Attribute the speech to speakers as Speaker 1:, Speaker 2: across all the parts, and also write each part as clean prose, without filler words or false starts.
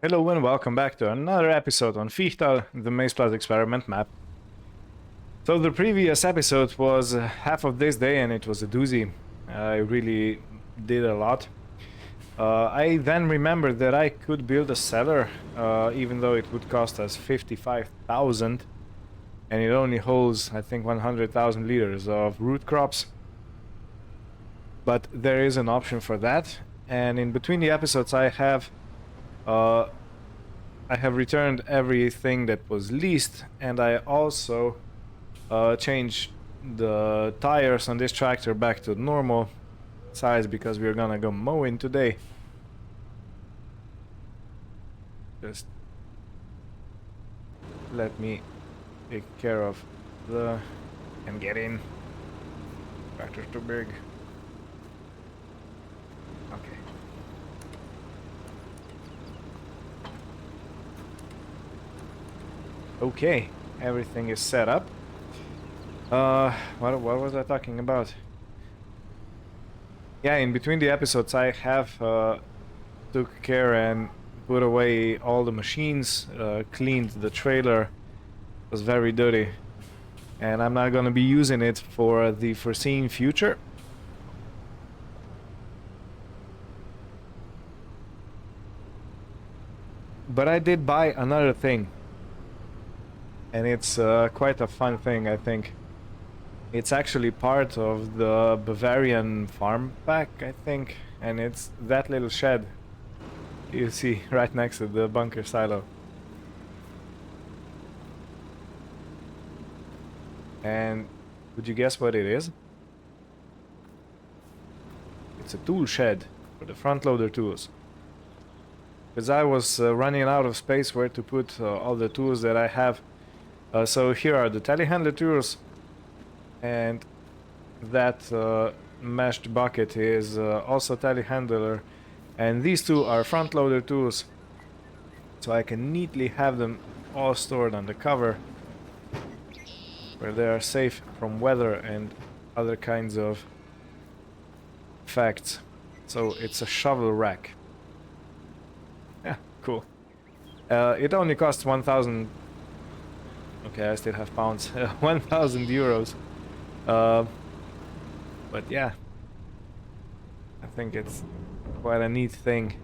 Speaker 1: Hello and welcome back to another episode on Fichthal, the MaizePlus Experiment map. So the previous episode was half of this day and it was a doozy. I really did a lot. I then remembered that I could build a cellar, even though it would cost us 55,000, and it only holds, I think, 100,000 liters of root crops. But there is an option for that, and in between the episodes I have returned everything that was leased, and I also changed the tires on this tractor back to normal size because we're gonna go mowing today. Just let me take care of the and get in. Tractor's too big. Okay. Okay, everything is set up. What was I talking about? Yeah, in between the episodes I have took care and put away all the machines, cleaned the trailer. It was very dirty, and I'm not gonna be using it for the foreseen future. But I did buy another thing. And it's quite a fun thing, I think. It's actually part of the Bavarian farm pack, I think. And it's that little shed you see right next to the bunker silo. And would you guess what it is? It's a tool shed for the front loader tools. Because I was running out of space where to put all the tools that I have. So here are the telehandler tools, and that meshed bucket is also telehandler, and these two are front loader tools, so I can neatly have them all stored on the cover where they are safe from weather and other kinds of effects. So it's a shovel rack. Yeah, cool. It only costs 1,000. Okay, I still have pounds. 1,000 euros. But yeah, I think it's quite a neat thing.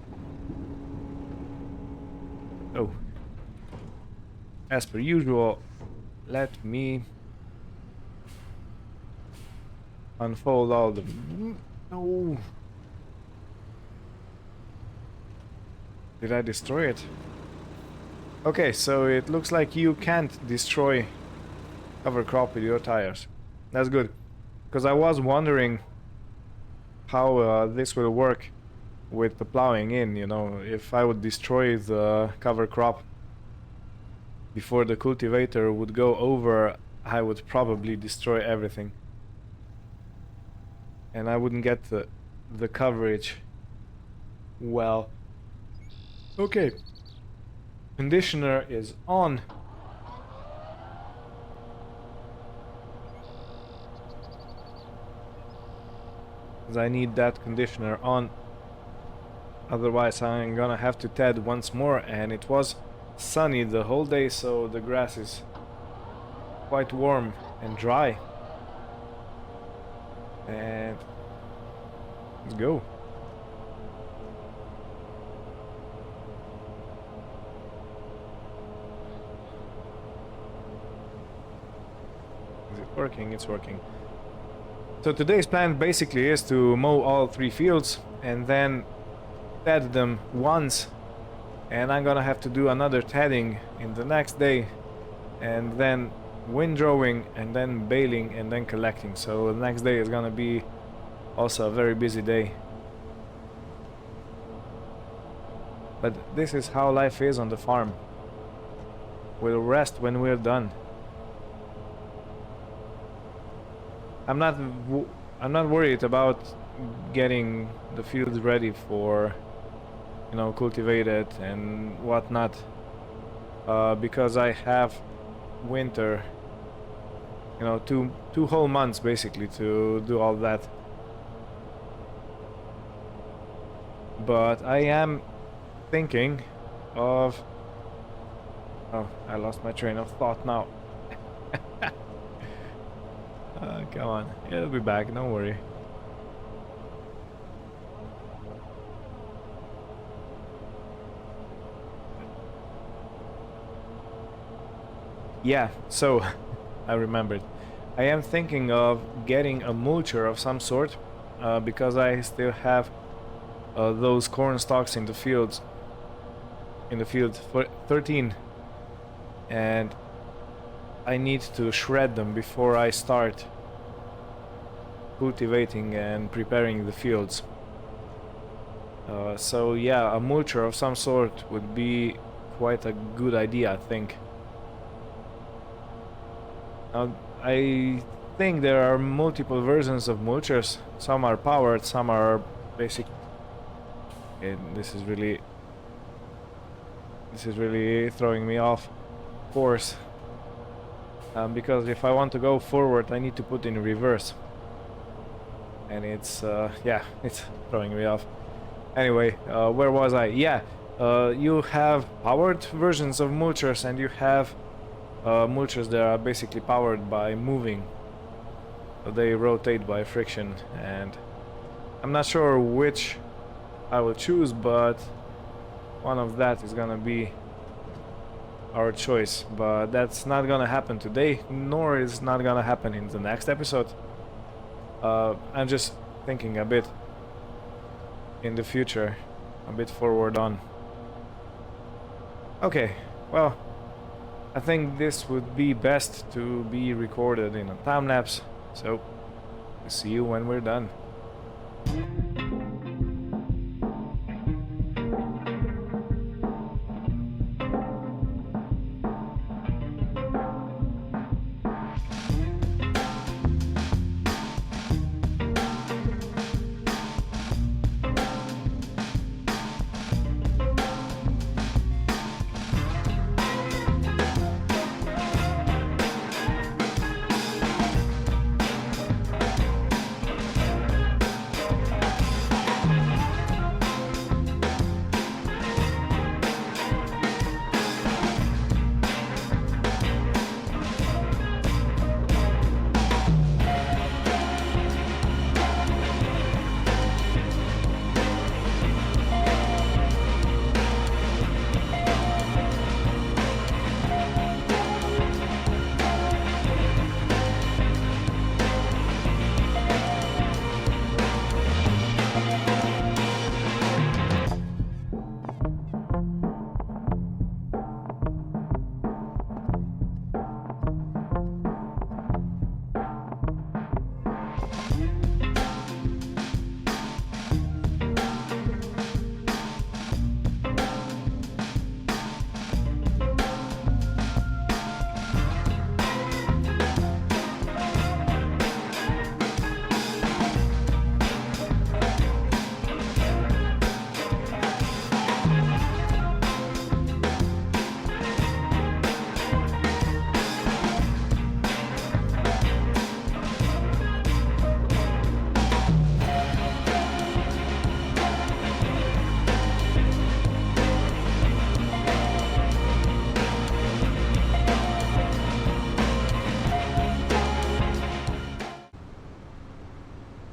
Speaker 1: Oh, as per usual, let me unfold all the... No! Did I destroy it? Okay, so it looks like you can't destroy cover crop with your tires. That's good, because I was wondering how this will work with the plowing in, you know, if I would destroy the cover crop before the cultivator would go over, I would probably destroy everything. And I wouldn't get the coverage well. Okay. Conditioner is on. Because I need that conditioner on. Otherwise I'm gonna have to ted once more, and it was sunny the whole day, so the grass is quite warm and dry. And let's go. Working, it's working. So today's plan basically is to mow all 3 fields and then ted them once, and I'm gonna have to do another tedding in the next day, and then windrowing, and then baling, and then collecting. So the next day is gonna be also a very busy day. But this is how life is on the farm. We'll rest when we're done. I'm not worried about getting the fields ready for, you know, cultivated and whatnot, because I have winter, you know, two whole months basically to do all that. But I am thinking of... Oh, I lost my train of thought now. Come on, it'll be back, don't worry. Yeah, so I remembered. I am thinking of getting a mulcher of some sort because I still have those corn stalks in the field for 13, and I need to shred them before I start cultivating and preparing the fields. So yeah, a mulcher of some sort would be quite a good idea, I think. I think there are multiple versions of mulchers. Some are powered, some are basic. And this is really throwing me off course. Because if I want to go forward, I need to put in reverse. And it's yeah, it's throwing me off. Anyway, where was I? Yeah, you have powered versions of mulchers, and you have mulchers that are basically powered by moving. They rotate by friction, and I'm not sure which I will choose, but one of that is gonna be our choice. But that's not gonna happen today, nor is not gonna happen in the next episode. I'm just thinking a bit in the future, a bit forward on. Okay, well, I think this would be best to be recorded in a time lapse, so we'll see you when we're done.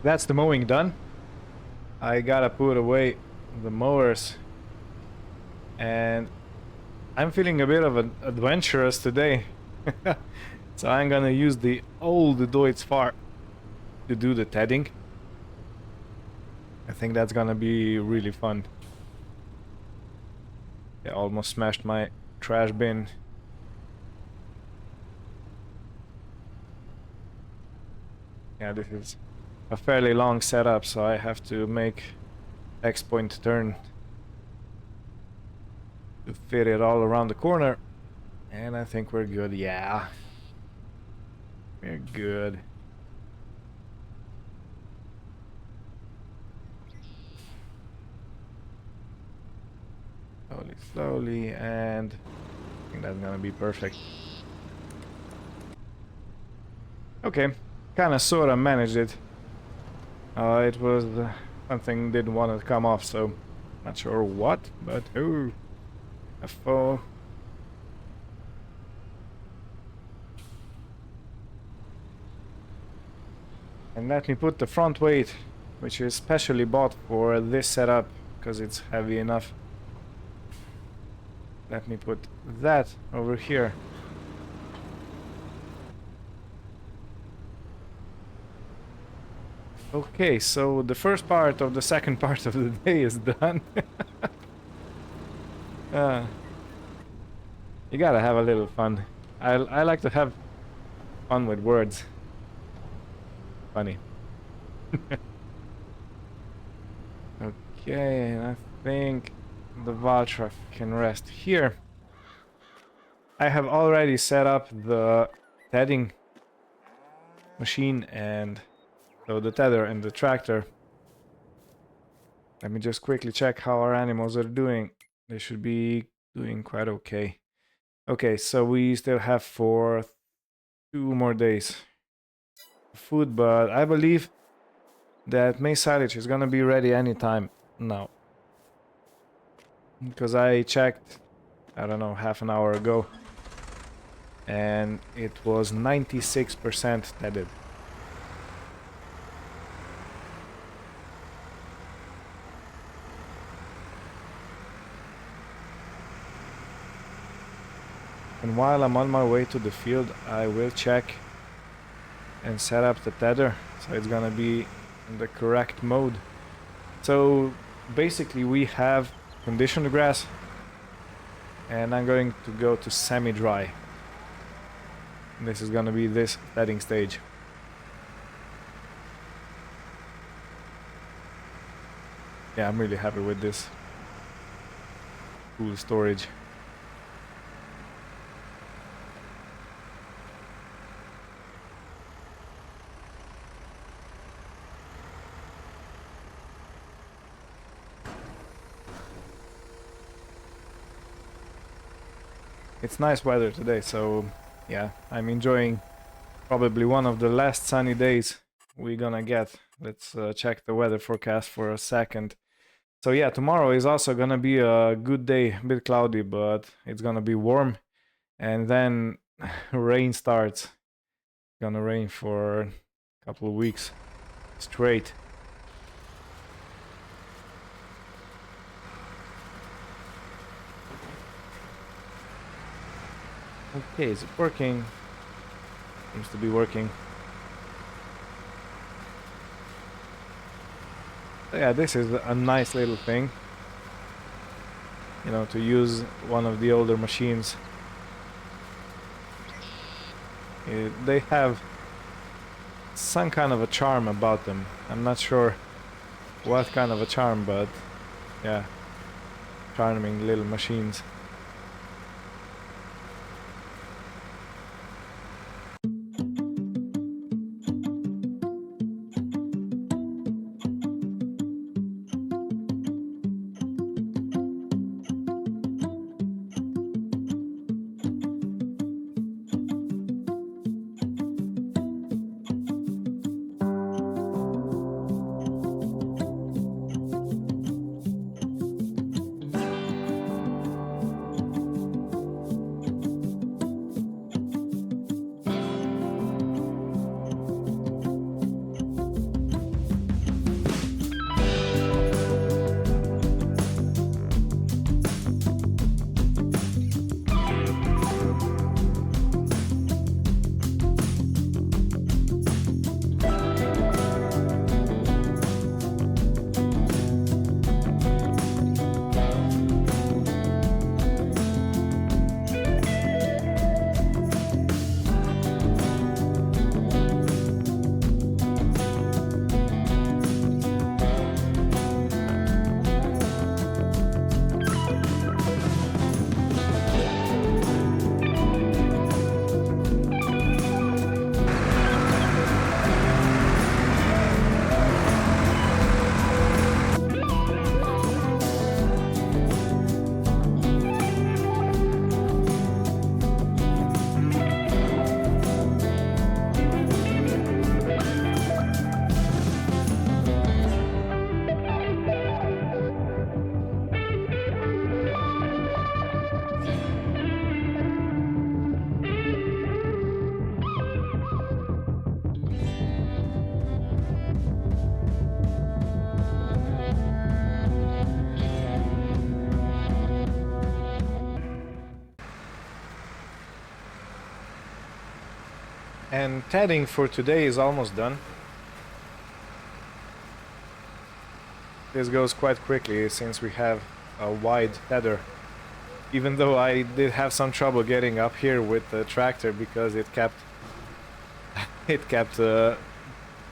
Speaker 1: That's the mowing done. I gotta put away the mowers, and I'm feeling a bit of an adventurous today. So I'm gonna use the old Deutz-Fahr to do the tedding. I think that's gonna be really fun. I almost smashed my trash bin. Yeah, this is a fairly long setup, so I have to make X point turn to fit it all around the corner, and I think we're good. Yeah, we're good. Slowly, and I think that's gonna be perfect. Okay, kinda sorta managed it. It was something didn't want to come off, so not sure what, but ooh, FO. And let me put the front weight, which is specially bought for this setup because it's heavy enough. Let me put that over here. Okay, so the first part of the second part of the day is done. You gotta have a little fun. I like to have fun with words. Funny. Okay, and I think the Valtra can rest here. I have already set up the tedding machine and so the tether and the tractor. Let me just quickly check how our animals are doing. They should be doing quite okay. Okay, so we still have for 2 more days food, but I believe that maize silage is gonna be ready anytime now. Because I checked, I don't know, half an hour ago, and it was 96% tedded. And while I'm on my way to the field, I will check and set up the tether, so it's gonna be in the correct mode. So basically we have conditioned grass, and I'm going to go to semi-dry. This is gonna be this tedding stage. Yeah, I'm really happy with this cool storage. It's nice weather today, so yeah, I'm enjoying probably one of the last sunny days we're gonna get. Let's check the weather forecast for a second. So yeah, tomorrow is also gonna be a good day, a bit cloudy, but it's gonna be warm, and then rain starts. It's gonna rain for a couple of weeks straight. Okay, is it working? Seems to be working. So yeah, this is a nice little thing. You know, to use one of the older machines. They have some kind of a charm about them. I'm not sure what kind of a charm, but yeah, charming little machines. And tedding for today is almost done. This goes quite quickly since we have a wide tether. Even though I did have some trouble getting up here with the tractor because it kept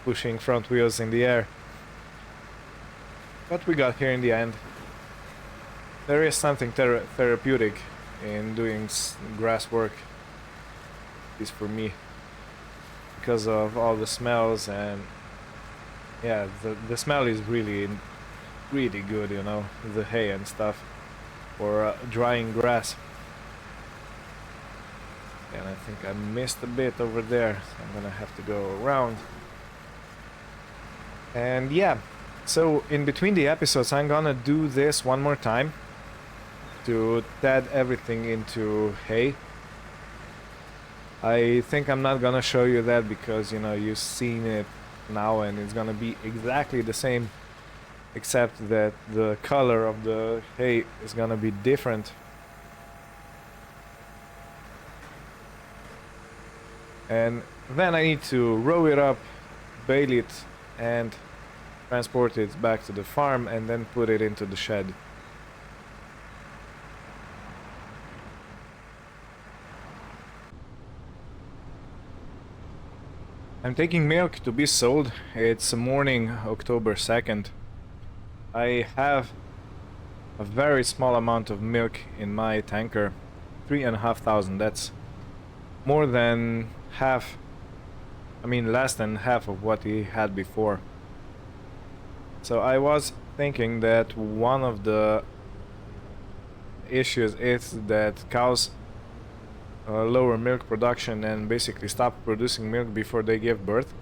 Speaker 1: pushing front wheels in the air. But we got here in the end. There is something therapeutic in doing grass work, at least for me, because of all the smells, and yeah, the smell is really good, you know, the hay and stuff, or drying grass. And I think I missed a bit over there, so I'm gonna have to go around. And yeah, so in between the episodes I'm gonna do this one more time to ted everything into hay. I think I'm not gonna show you that because, you know, you've seen it now and it's gonna be exactly the same, except that the color of the hay is gonna be different. And then I need to row it up, bale it, and transport it back to the farm, and then put it into the shed. I'm taking milk to be sold. It's morning, October 2nd. I have a very small amount of milk in my tanker, 3,500. That's more than half, I mean less than half of what he had before. So I was thinking that one of the issues is that cows lower milk production and basically stop producing milk before they give birth.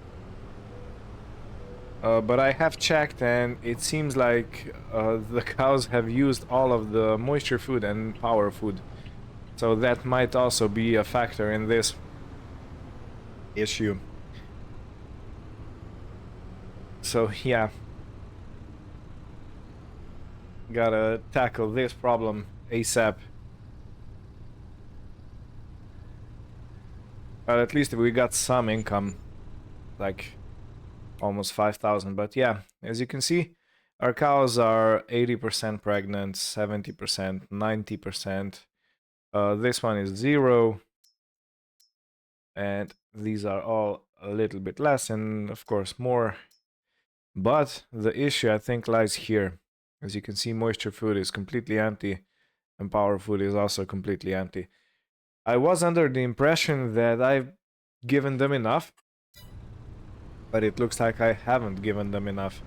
Speaker 1: But I have checked and it seems like the cows have used all of the moisture food and power food. So that might also be a factor in this issue. So yeah, gotta tackle this problem ASAP. But at least we got some income, like almost 5,000. But yeah, as you can see, our cows are 80% pregnant, 70%, 90%. This one is 0. And these are all a little bit less, and of course more. But the issue, I think, lies here. As you can see, moisture food is completely empty, and power food is also completely empty. I was under the impression that I've given them enough, but it looks like I haven't given them enough.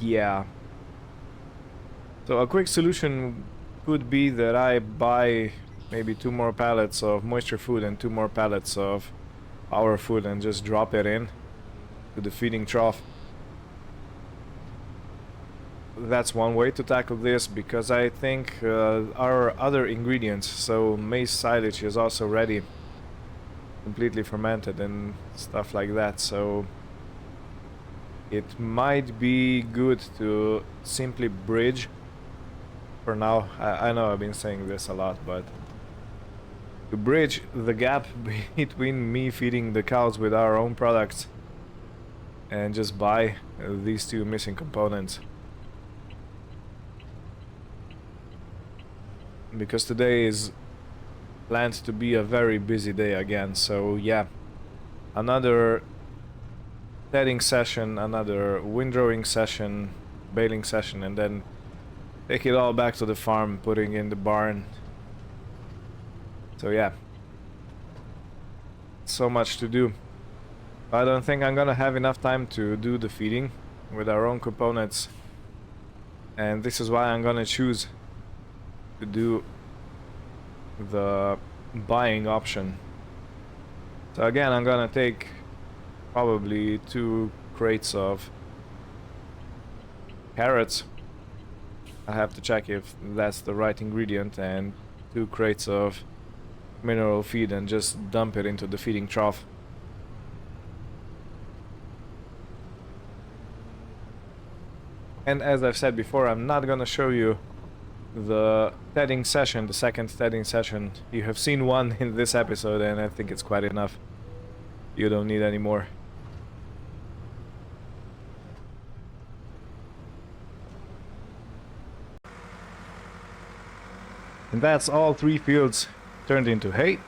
Speaker 1: Yeah. So a quick solution could be that I buy maybe 2 more pallets of moisture food and 2 more pallets of power food and just drop it in to the feeding trough. That's one way to tackle this, because I think our other ingredients, so maize silage, is also ready, completely fermented and stuff like that, so it might be good to simply bridge for now. I know I've been saying this a lot, but to bridge the gap between me feeding the cows with our own products and just buy these 2 missing components. Because today is planned to be a very busy day again, so yeah, another tedding session, another windrowing session, baling session, and then take it all back to the farm, putting in the barn. So yeah, so much to do. I don't think I'm gonna have enough time to do the feeding with our own components, and this is why I'm gonna choose to do the buying option. So again, I'm gonna take probably 2 crates of carrots. I have to check if that's the right ingredient, and 2 crates of mineral feed, and just dump it into the feeding trough. And as I've said before, I'm not gonna show you the tedding session, the second tedding session. You have seen one in this episode, and I think it's quite enough. You don't need any more. And that's all 3 fields turned into hay.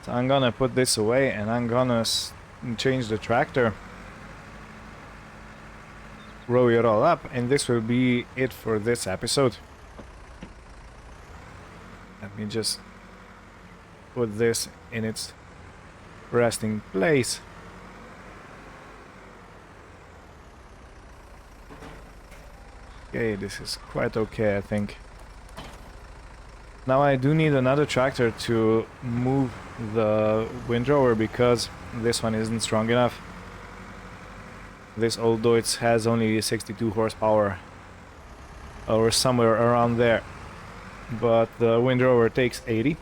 Speaker 1: So I'm gonna put this away, and I'm gonna change the tractor, row it all up, and this will be it for this episode. Let me just put this in its resting place. Okay, this is quite okay, I think. Now I do need another tractor to move the windrower because this one isn't strong enough. This old Deutz has only 62 horsepower or somewhere around there, but the windrower takes 80.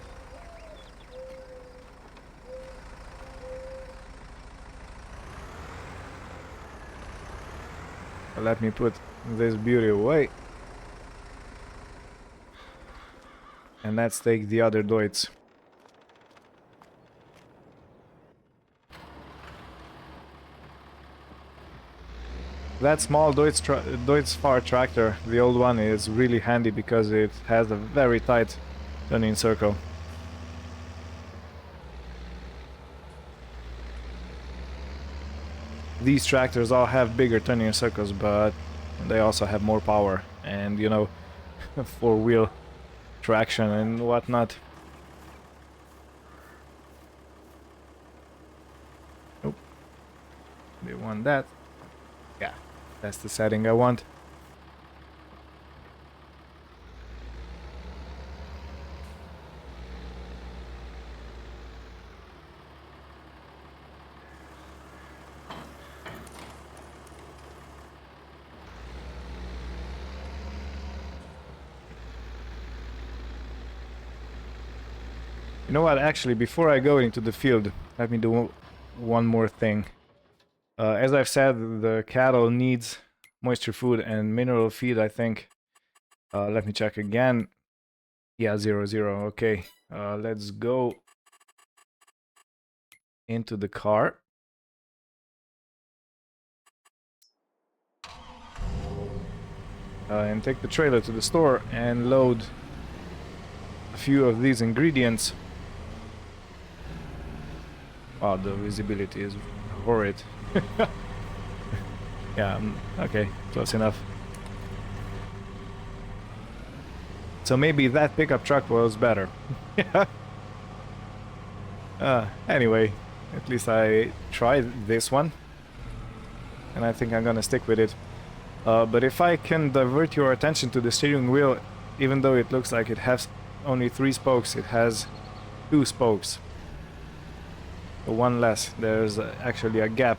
Speaker 1: Let me put this beauty away. And let's take the other Deutz. That small Deutz-Fahr tractor, the old one, is really handy because it has a very tight turning circle. These tractors all have bigger turning circles, but they also have more power and, you know, 4-wheel traction and whatnot. Oh, they want that. Yeah, that's the setting I want. You know what, actually, before I go into the field, let me do one more thing. As I've said, the cattle needs moisture food and mineral feed, I think. Let me check again. Yeah, 0, 0, okay. Let's go into the car. And take the trailer to the store and load a few of these ingredients. Oh, the visibility is horrid. Yeah, okay, close enough. So maybe that pickup truck was better. Anyway, at least I tried this one, and I think I'm gonna stick with it. But if I can divert your attention to the steering wheel, even though it looks like it has only 3 spokes, it has 2 spokes. One less. There's actually a gap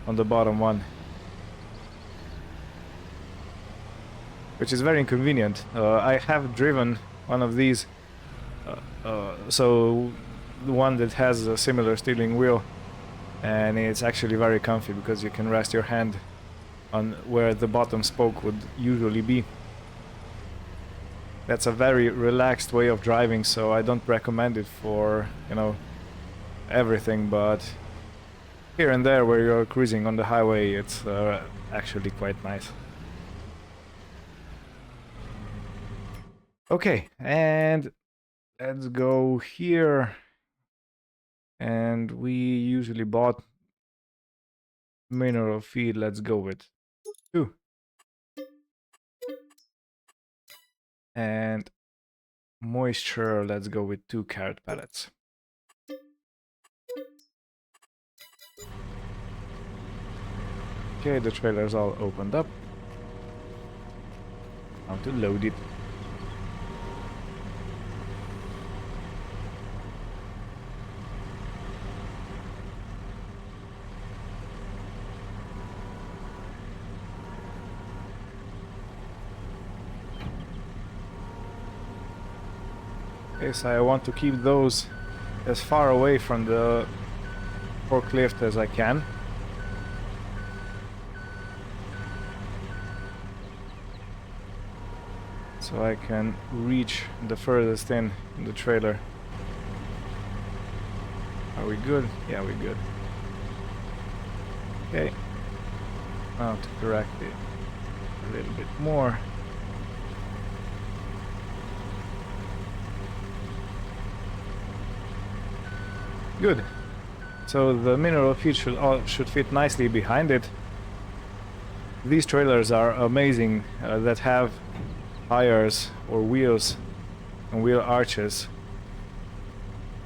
Speaker 1: on the bottom one, which is very inconvenient. I have driven one of these, so the one that has a similar steering wheel, and it's actually very comfy because you can rest your hand on where the bottom spoke would usually be. That's a very relaxed way of driving, so I don't recommend it for, you know, everything, but here and there where you're cruising on the highway, it's actually quite nice. Okay, and let's go here. And we usually bought mineral feed. Let's go with 2. And moisture, let's go with 2 carrot pellets. Okay, the trailer's all opened up. Now to load it. Okay, so I want to keep those as far away from the forklift as I can. so I can reach the furthest in the trailer. Are we good? Yeah, we're good. Okay. Now to correct it a little bit more. Good. So the mineral feed should fit nicely behind it. These trailers are amazing that have tires or wheels and wheel arches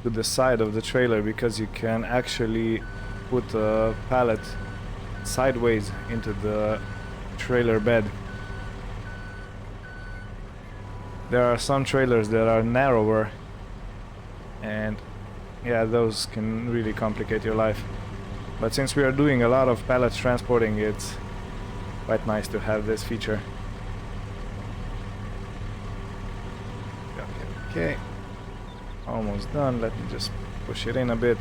Speaker 1: to the side of the trailer, because you can actually put a pallet sideways into the trailer bed. There are some trailers that are narrower, and yeah, those can really complicate your life. But since we are doing a lot of pallet transporting, it's quite nice to have this feature. Okay, almost done. Let me just push it in a bit.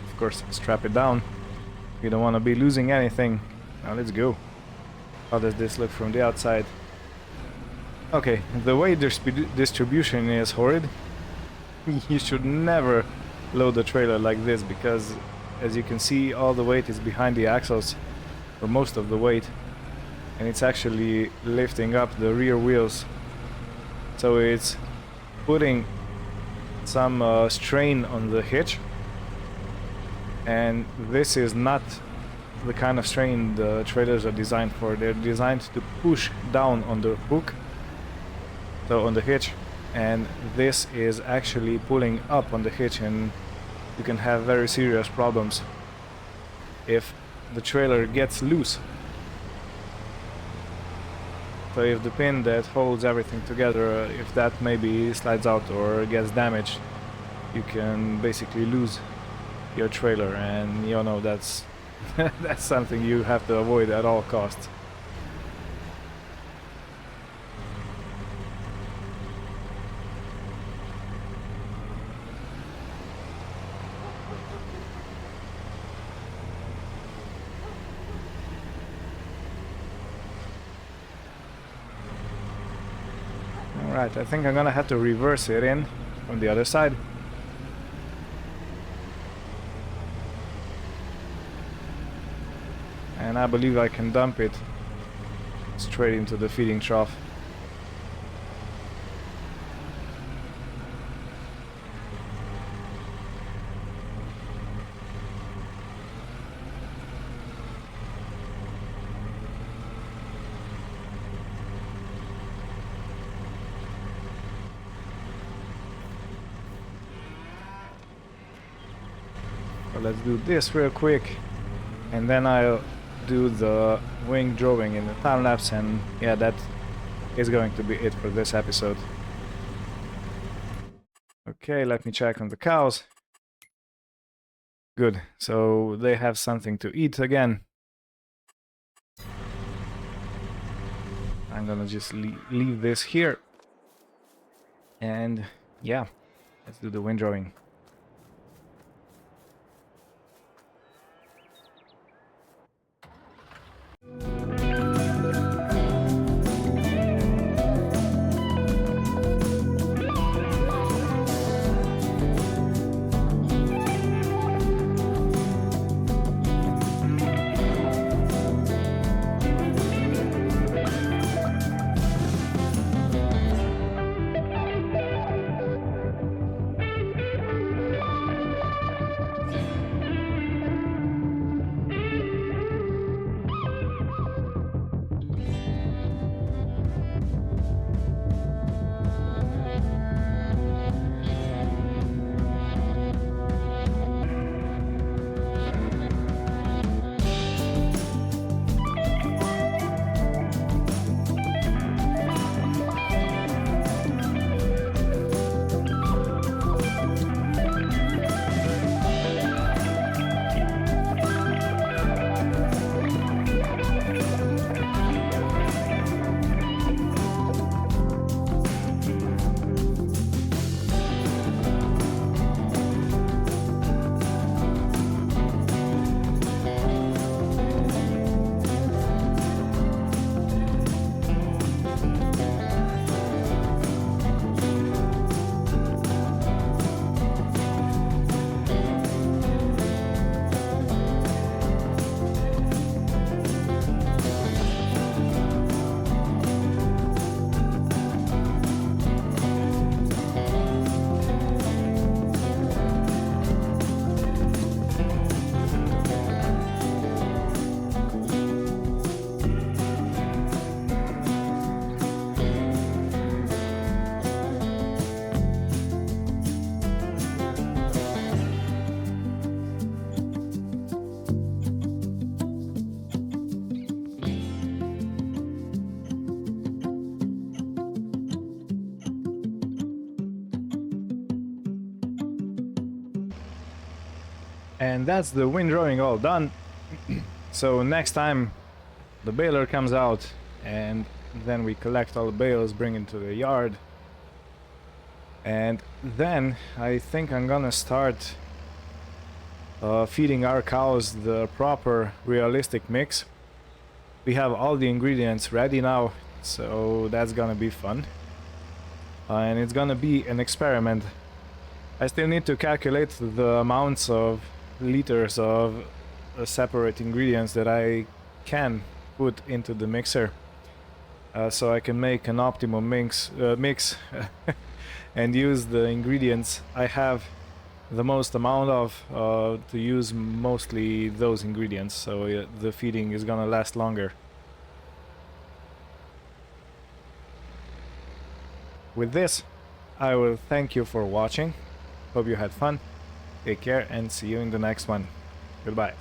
Speaker 1: Of course, strap it down. You don't want to be losing anything. Now let's go. How does this look from the outside? Okay, the weight distribution is horrid. You should never load the trailer like this, because as you can see, all the weight is behind the axles, or most of the weight, and it's actually lifting up the rear wheels. So it's putting some strain on the hitch, and this is not the kind of strain the trailers are designed for. They're designed to push down on the hook, so on the hitch, and this is actually pulling up on the hitch, and you can have very serious problems if the trailer gets loose. So if the pin that holds everything together, if that maybe slides out or gets damaged, you can basically lose your trailer, and you know that's that's something you have to avoid at all costs. Alright, I think I'm gonna have to reverse it in from the other side. And I believe I can dump it straight into the feeding trough. So let's do this real quick, and then I'll do the wing drawing in the time lapse, and yeah, that is going to be it for this episode. Okay, let me check on the cows. Good, so they have something to eat again. I'm gonna just leave this here, and yeah, let's do the wind drawing. And that's the windrowing all done. So next time the baler comes out, and then we collect all the bales, bring it to the yard, and then I think I'm gonna start feeding our cows the proper realistic mix. We have all the ingredients ready now, so that's gonna be fun. And it's gonna be an experiment. I still need to calculate the amounts of liters of separate ingredients that I can put into the mixer, so I can make an optimum mix and use the ingredients I have the most amount of, to use mostly those ingredients, so the feeding is gonna last longer. With this, I will thank you for watching. Hope you had fun. Take care and see you in the next one. Goodbye.